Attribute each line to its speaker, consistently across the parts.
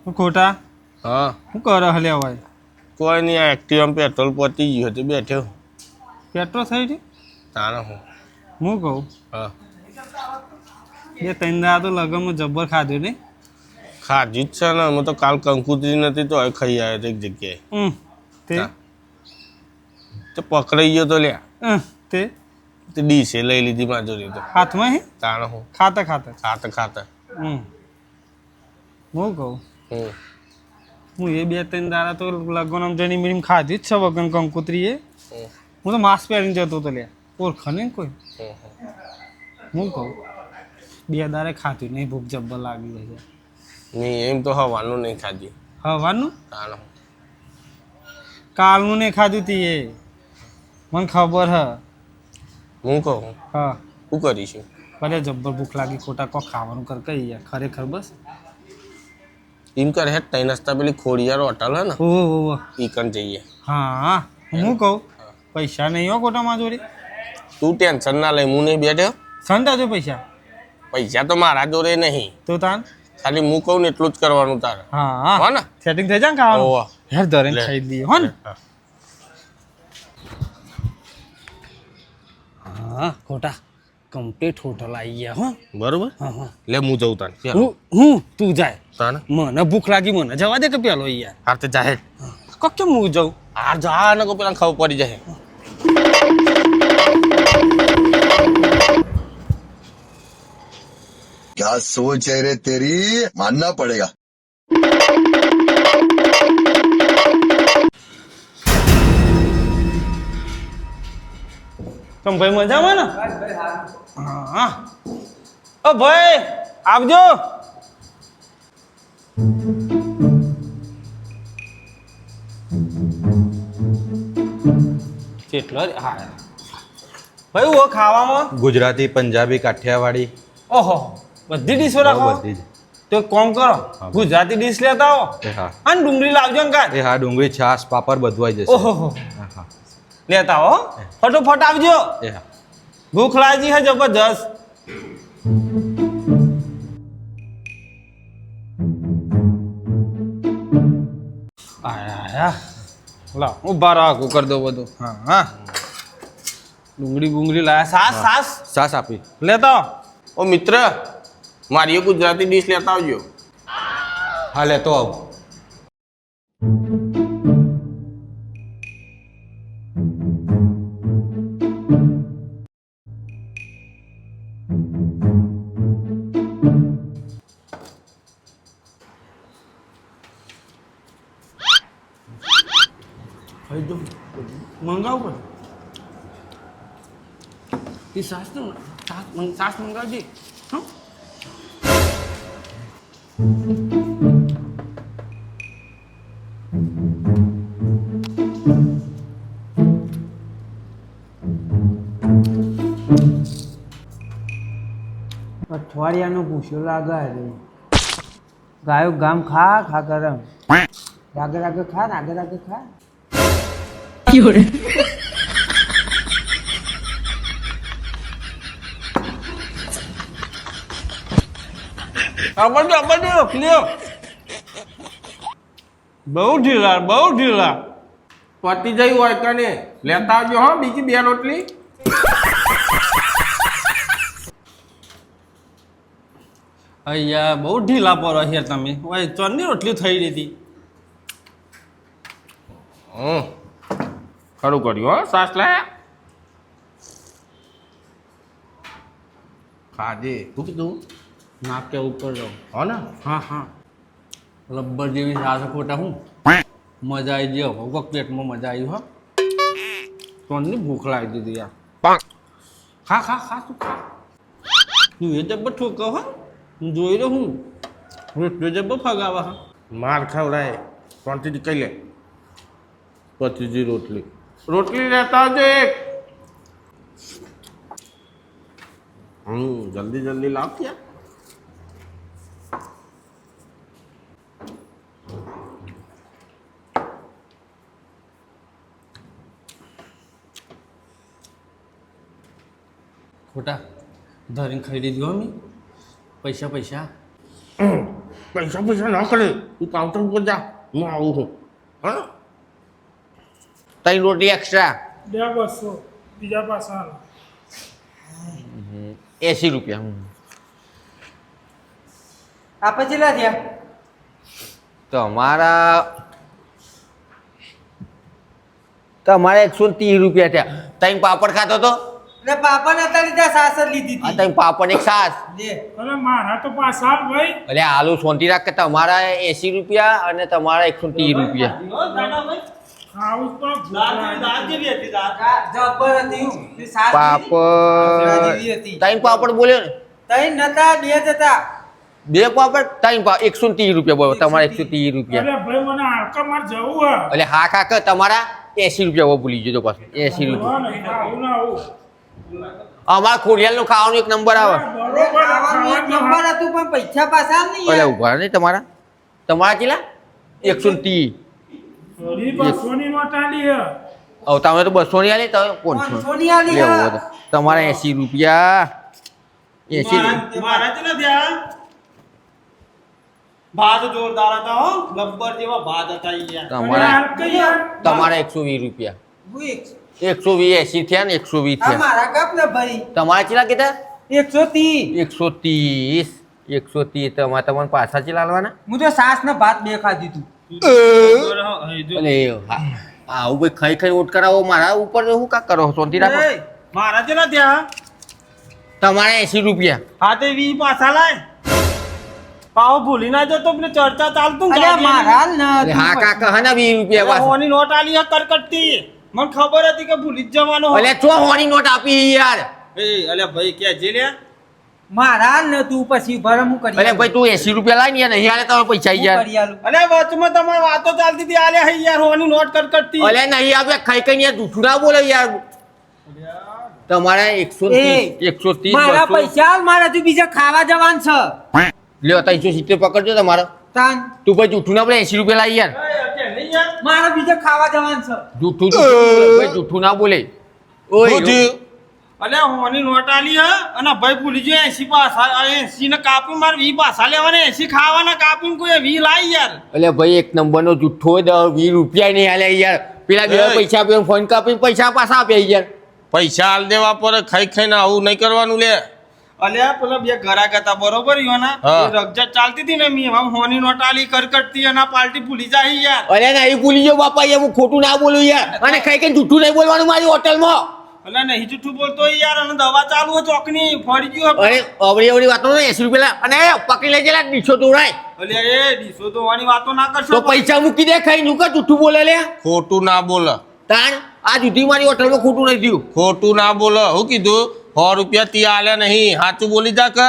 Speaker 1: ખોટા
Speaker 2: હા
Speaker 1: શું કરે હલ્યા હોય
Speaker 2: કોઈ નહીં આ એક્ટિવામાં પેટ્રોલ પતી ગયું હતું બેઠ્યો
Speaker 1: પેટ્રોલ થઈ ગયું
Speaker 2: તાણે હું
Speaker 1: હું કહું
Speaker 2: હા
Speaker 1: એ ત્રણ દાડા તો લગનમાં જબ્બર ખાધું ને
Speaker 2: ખાધી જ છે ને અમે તો કાલ કંકુતરી નથી તો હવે ખાઈ આવ્યો એક જગ્યાએ
Speaker 1: તે
Speaker 2: હા. તો પકડાઈ ગયો તો લ્યા
Speaker 1: તે
Speaker 2: તે ડીશે લઈ લીધી માજોરી તો
Speaker 1: હાથમાં હે
Speaker 2: તાણે હું
Speaker 1: ખાતા ખાતા
Speaker 2: ખાતા ખાતા
Speaker 1: હું કહું
Speaker 2: હું
Speaker 1: હું એ બે ત્રણ દાડા તો લગન જણી મીણી ખાધી જ છે વગન કંકુતરી એ
Speaker 2: હું
Speaker 1: હું તો માસ્ક પહેરીને જતો હતો લ્યા ઓળખ ને કોઈ
Speaker 2: હું
Speaker 1: હું કહું બે દાડે ખાધું નહીં ભૂખ જબ્બર લાગી છે
Speaker 2: નહીં એમ તો હવાનું નહીં ખાધી
Speaker 1: હવાનું
Speaker 2: તાણે હું
Speaker 1: કાલનું નહીં ખાધું તી એ મને ખબર હ
Speaker 2: હું કહું
Speaker 1: હા
Speaker 2: શું કરીશું
Speaker 1: ભલે જબ્બર ભૂખ લાગી ખોટા કોક ખાવાનું કર કઈ યાર ખરેખર બસ
Speaker 2: એમ કરે હે તઈ નાસ્તા પેલી ખોડિયાર હોટલ હે ને
Speaker 1: ઓહો
Speaker 2: ઈ કન જઈએ
Speaker 1: હા હું કહું પૈસા નહીં હો ખોટામાં જોડે
Speaker 2: તું ટેન્શન ના લઈ હું નહીં બેઠ્યો
Speaker 1: સંતા પૈસા
Speaker 2: પૈસા તો મારા જોડે નહીં
Speaker 1: તો તાન
Speaker 2: ખાલી હું કહું ને એટલું જ કરવાનું તારે
Speaker 1: હા
Speaker 2: હો ને
Speaker 1: સેટિંગ થઈ જાય ને ખાવાનું
Speaker 2: ઓવા
Speaker 1: હેર ધરીને ખાઈ દઈએ હો ને હા ખોટા કમ્પ્લીટ હોટલ આવી ગયા હો
Speaker 2: બરોબર
Speaker 1: હા હા
Speaker 2: લે હું જઉં તાને
Speaker 1: હું તું જાય
Speaker 2: તાને
Speaker 1: મને ભૂખ લાગી મને જવા દે કે પેલો યાર
Speaker 2: હાર તે જાહેર
Speaker 1: કોક કેમ હું જાઉં
Speaker 2: હાર જા ને કો પેલા ખબર પડી જાય
Speaker 3: क्या सोच है रे तेरी मानना पड़ेगा।
Speaker 1: તમ ભાઈ મજામાં ને હા ઓ ભાઈ આવજો કેટલો હા ભાઈ હું ખાવામાં
Speaker 4: ગુજરાતી પંજાબી કાઠિયાવાડી
Speaker 1: ઓહો બધી ડીશો રાખો
Speaker 4: બધી જ
Speaker 1: તો એક કામ કરો ગુજરાતી ડીશ લેતા આવો
Speaker 4: એ હા
Speaker 1: અને ડુંગળી લાવજો ને કાંઈ
Speaker 4: એ હા ડુંગળી છાશ પાપડ બધું આવી જશે
Speaker 1: ઓહો
Speaker 4: હા હા
Speaker 1: લેતા આવો ફટોફટ આવજો
Speaker 4: એ હા
Speaker 1: ભૂખ લાગી હે જબરજસ્ત આયા લાવ ઉભા રાખો કરી દો બધું હા હા ડુંગળી બુંગળી લાયા સાસ
Speaker 4: છાશ આપી
Speaker 1: લેતા
Speaker 2: ઓ મિત્ર મારી એ ગુજરાતી ડીશ લેતા આવજો
Speaker 4: હા લેતો આવું
Speaker 1: મંગાવ પર એ સાસ નું સાસ મંગાવજે હા
Speaker 5: અઠવાડિયાનો પૂછ્યો લાગે રે ગાયો ગામ ખા ખા કરમ રાગે રાગે ખા રાગે રાગે ખા
Speaker 1: બહુ ઢીલા
Speaker 2: પતી જઈ હોય કને લેતા આવજો હો બીજી બે રોટલી
Speaker 1: અહીંયા બહુ ઢીલા પર યાર તમે ઓય ચોરની રોટલી થઈ રહી હતી
Speaker 2: ખરું કર્યું હો સાસ લાયા ખાજે શું કીધું
Speaker 1: નાકે ઉપર જાઉં
Speaker 2: હો ને
Speaker 1: હા હા રબ્બર જેવી સાસ ખોટા હું મજા આવી ગયો વક પેટમાં મજા આવી હો ચોરની ભૂખ લાગી દીધી યાર ખા ખા ખા તું ખા તું એ જબ્બર ઠોકો હો હું જોઈ રહ્યો હું રોટલો જબ્બર ફગાવા હા
Speaker 2: માર ખવડાય શાંતિથી કઈ લે પતીજી રોટલી લેતા આવજો એક જલ્દી જલ્દી લાવ ક્યાં
Speaker 1: ખોટા ધરીને ખાઈ લીધું અમે પૈસા
Speaker 2: પૈસા ના કરે તું કાઉન્ટર ઉપર જા હું આવું છું હા
Speaker 4: 3 રોટલી એક્સ્ટ્રા
Speaker 6: 200 બીજા પાછા
Speaker 4: 80 રૂપિયા
Speaker 5: આપણે કેટલા થયા
Speaker 4: તમારા 130 રૂપિયા થયા 3 પાપડ ખાતો તો
Speaker 5: એટલે પાપા ને હતા લીધા સાસર લીધી
Speaker 4: આ
Speaker 5: હતી
Speaker 4: 3 પાપડ એક સાસ
Speaker 5: દે
Speaker 6: અરે મારા તો પાછા ભાઈ
Speaker 4: એટલે આલુ સોંટી રાખ કે તમારા 80 રૂપિયા અને તમારા 130 રૂપિયા
Speaker 6: ખાવું જ પણ
Speaker 5: જબર હતી હું. તે સાસ
Speaker 4: પાપડ
Speaker 5: જેવી હતી.
Speaker 4: 3 પાપડ બોલ્યો ને
Speaker 5: તઈ નતા બે જ હતા
Speaker 4: 2 પાપડ 3 પાપડ 130 રૂપિયા બોલો તમારા 130 રૂપિયા
Speaker 6: અરે ભાઈ મને હાડકા માર જવું હે
Speaker 4: એટલે હા કાકા તમારા 80 રૂપિયા ભૂલી જજો પાછું 80 રૂપિયા
Speaker 6: આવું ના આવું
Speaker 4: અમારા ખોડિયાલનું ખાવાનું એક નંબર આવે
Speaker 6: બરોબર આ
Speaker 5: ખાવાનું એક
Speaker 6: ખાવાનું
Speaker 5: નંબર હતું પણ પૈસા પાછા નહીં
Speaker 4: એટલે ઉભા નહીં તમારા કેટલા 130
Speaker 6: ઈ બસોની નોટ આલી હે
Speaker 4: હવે તમે તો 200 ની આલી તમે 500
Speaker 5: 500 ની આલી
Speaker 4: લેવો
Speaker 5: હે.
Speaker 4: હોય તો. તમારા 80 રૂપિયા 80
Speaker 7: મારા જ નથી આ ભાત જોરદાર હતા હો ગબ્બર જેવા ભાત હતા ઈ યાર
Speaker 4: તમારા
Speaker 6: હાડકા યાર
Speaker 4: તમારા 120 રૂપિયા
Speaker 5: હું એક-
Speaker 4: 120 80 થયા ને 120
Speaker 5: આ
Speaker 4: થયા
Speaker 5: મારા કપ ને ભાઈ
Speaker 4: તમારા કેટલા કીધા
Speaker 5: 130
Speaker 4: 130 તમારે તમને પાછા ચેલા આલવાના
Speaker 5: હું તો સાસ ને ભાત બે ખાધી તું
Speaker 4: એટલે આવું ભાઈ ખાઈ ખાઈ ઓટ કરાવો મારા ઉપર શું કા કરો શાંતિ રાખો
Speaker 5: એ,
Speaker 7: મારા જ નથી આ
Speaker 4: તમારા 80 રૂપિયા
Speaker 7: હા તે વી પાછા લાય પાવ ભૂલી ના જતો પેલી ચર્ચા ચાલતું
Speaker 5: અલ્યા મારા ન
Speaker 4: એટલે હા કાકા હા ના 20 રૂપિયા પાછા
Speaker 7: હોની નોટ આલી હે કરકટતી મને ખબર હતી કે ભૂલી જ જવાનો
Speaker 4: એટલે ચો હોની નોટ આપી યાર
Speaker 7: એ અલે ભાઈ કે જે લે
Speaker 5: મારા ન તું પછી ભરમ હું કરી
Speaker 4: એટલે ભાઈ તું 80 રૂપિયા લાવી ને નહીં આલે તમારે પૈસા
Speaker 5: હું
Speaker 4: યાર
Speaker 5: કરી આલું.
Speaker 7: અલે વચમાં તમારી વાતો ચાલતી હતી આલે હે યાર હોની નોટ કરકટતી
Speaker 4: અલે નહીં આપે ખાઈ ખાઈ યાર જૂઠું ના બોલે યાર તમારા 130 130
Speaker 5: મારા
Speaker 4: 200
Speaker 5: પૈસા આલ, મારા તું બીજા ખાવા જવાન છે
Speaker 4: લ્યો 370 પકડજો તમારો
Speaker 5: તાન
Speaker 4: તું ભાઈ જૂઠું ના બોલે 80 રૂપિયા લાવી યાર
Speaker 7: કે નહીં યાર
Speaker 5: મારા બીજા ખાવા જવાન છે
Speaker 4: જૂઠું ભાઈ જૂઠું ના બોલે ઓય
Speaker 7: અલે હોની નોટ આલી હે અને ભાઈ ભૂલી જો 80 પાછા 80 ને કાપી માર 20 પાછા લેવાના 80 ખાવાના કાપીને કોઈ 20 લાઈ યાર
Speaker 4: એટલે ભાઈ એક નંબરનો જૂઠો 20 રૂપિયા નહીં આલે યાર પેલા બે પૈસા આપ્યો ફોન કાપીને પૈસા પાછા આપ્યા યાર
Speaker 2: પૈસા હાલ દેવા પર ખાઈ ખાઈને આવું નહીં કરવાનું લે
Speaker 7: અલ્યા પેલા બે ઘરાક હતા બરોબર યોના
Speaker 2: હા.
Speaker 7: રગજત ચાલતી હતી ને મી આમ હોની નોટ આલી કરકટતી અને આ પાર્ટી ભૂલી જાય યાર
Speaker 4: અરે નહીં ભૂલી ગયો બાપા યાર હું ખોટું ના બોલું યાર અને ખાઈ ખાઈને જૂઠું નહીં બોલવાનું મારી હોટલમાં
Speaker 7: અલ્યા નહીં જૂઠું બોલતો યાર અને દવા ચાલુ હે ચોકની ફરી ગયો
Speaker 4: અરે અવળી વાતો ને 80 રૂપિયા અને પકડી લેજે લા દીશો તોડાય
Speaker 7: અલ્યા એ ડીસો દોવાની વાતો ના કરશો
Speaker 4: તો પૈસા મૂકી દે ખાઈ નું કા જૂઠું બોલે લે
Speaker 2: ખોટું ના બોલ
Speaker 4: તાણ આ જૂઠી મારી હોટલમાં ખોટું નહીં થયું
Speaker 2: ખોટું ના બોલ હું કીધું 100 રૂપિયા તી આલ્યા નહીં સાચું બોલી જા કે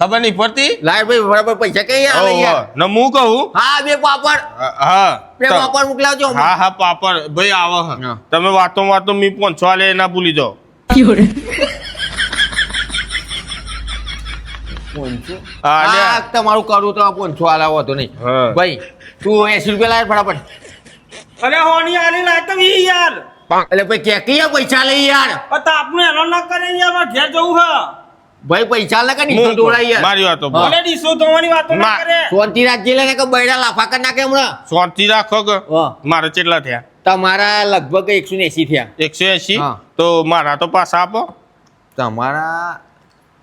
Speaker 2: ખબર નહીં પડતી
Speaker 4: લાય ભાઈ બરાબર પૈસા કઈ આવે યાર
Speaker 2: ને હું કહું
Speaker 4: હા બે પાપડ
Speaker 2: હા
Speaker 4: બે પાપડ મોકલાવજો
Speaker 2: હા હા પાપડ ભાઈ આવો હે.
Speaker 4: હા.
Speaker 2: તમે વાતો મી 500 આલે ના ભૂલી જાઓ હા, લે.
Speaker 4: હા તમારું કરું તો 500 આલાવો તો નહીં
Speaker 2: હા.
Speaker 4: ભાઈ તું 80 રૂપિયા લાય ફટાફટ
Speaker 7: અલ્યા હોની આલી લાય તો વી યાર
Speaker 4: એટલે ભાઈ કે કયા પૈસા લઈ યાર
Speaker 7: તાપનું હેરાન ના કરે યાર મારે ઘેર જવું હે
Speaker 4: ભાઈ પૈસા લે કે
Speaker 2: હું
Speaker 4: નીચે દોડાય યાર
Speaker 2: મારી વાતો
Speaker 4: હા.
Speaker 7: અલ્યા ડીસો દોવાની વાતો ના
Speaker 2: મા-
Speaker 7: કરે
Speaker 4: શાંતિ રાખજે લે ને કે બૈડા લાફા કરી નાખે હમણાં
Speaker 2: શાંતિ રાખો કે
Speaker 4: હા.
Speaker 2: મારે કેટલા થયા
Speaker 4: તમારા લગભગ 180 થયા
Speaker 2: 180
Speaker 4: હા.
Speaker 2: તો મારા તો પાછા આપો
Speaker 4: તમારા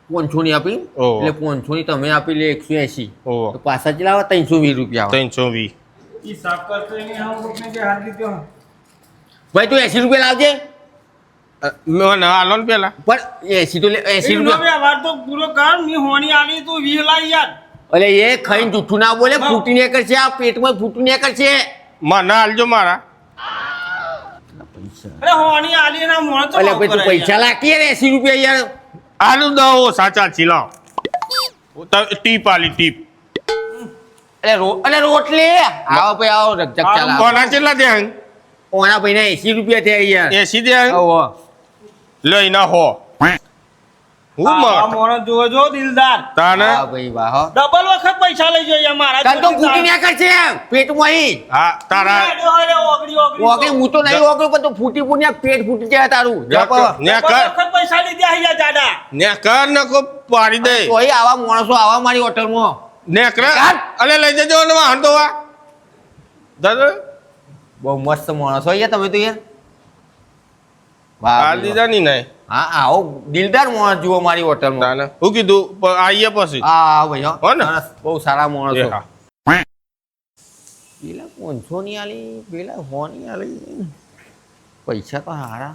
Speaker 4: 500 ની આપી
Speaker 2: ઓહો.
Speaker 4: એટલે 500 ની તમે આપી લે 180
Speaker 2: ઓહો.
Speaker 4: તો પાછા ચેલા આવે 320 રૂપિયા આવે
Speaker 2: 320
Speaker 7: હિસાબ કરતો નહીં હું કોકને કે હાથ દીધો
Speaker 4: ભાઈ તું 80 રૂપિયા લાવજે
Speaker 2: મને આલો ને પેલા
Speaker 4: પણ 80 તો લે 80 રૂપિયા
Speaker 7: વ્યવહાર તો પૂરો કર મી હોની આલી તું 20 લાઈ યાર
Speaker 4: અલે એ ખાઈને જૂઠું ના બોલે ફૂટી ને કરશે આ પેટમાં ફૂટી ને કરશે
Speaker 2: મને આલજો મારા
Speaker 7: અરે હોની આલી ના મોણ તો
Speaker 4: અલે ભાઈ તું પૈસા લાખીએ ને 80 રૂપિયા યાર
Speaker 2: આલુ દો સાચા ચીલાવ ટીપ આલી ટીપ
Speaker 4: અલે રોટલી આવો ભાઈ આવો રજક ચાલ
Speaker 2: કોના કેટલા દે
Speaker 4: ઓના ભાઈ ના 80 રૂપિયા થયા યાર
Speaker 2: 80 દે
Speaker 4: આવો
Speaker 2: લઈને હો હું
Speaker 7: આ
Speaker 2: મત
Speaker 7: મોણ જોવો જો દિલદાર
Speaker 2: તાને
Speaker 4: હા ભાઈ વાહ હો
Speaker 7: ડબલ વખત પૈસા લઈ જોઈએ મારા
Speaker 4: તન તો ફૂટી ને કરશે પેટમાં ઈ
Speaker 2: હા તારા
Speaker 7: ઓગળી
Speaker 4: ઓકે હું તો નહીં ઓગળ્યો પણ તો ફૂટી ફૂટી પેટ ફૂટી જાય તારું
Speaker 2: ને કર
Speaker 7: વખત પૈસા લીધા અહીંયા જાડા
Speaker 2: ને કર ને કો પાડી દે
Speaker 4: તોય આવા માણસો આવા મારી હોટલમાં
Speaker 2: નેકરે અલે લઈ જજો ને વાહન તો આ દાદા
Speaker 4: બહુ મસ્ત માણસ હોય યાર તમે તો યાર વાહ
Speaker 2: આ દીધા ની નહીં
Speaker 4: હા આવો દિલદાર માણસ જુઓ મારી હોટલમાં
Speaker 2: તાને હું કીધું આઈએ પછી
Speaker 4: હા ભાઈ
Speaker 2: હો ને?
Speaker 4: સરસ, બહુ સારા માણસો
Speaker 2: એ હા.
Speaker 4: પેલા 500 ની આલી પેલા 100 ની આલી પૈસા તો હારા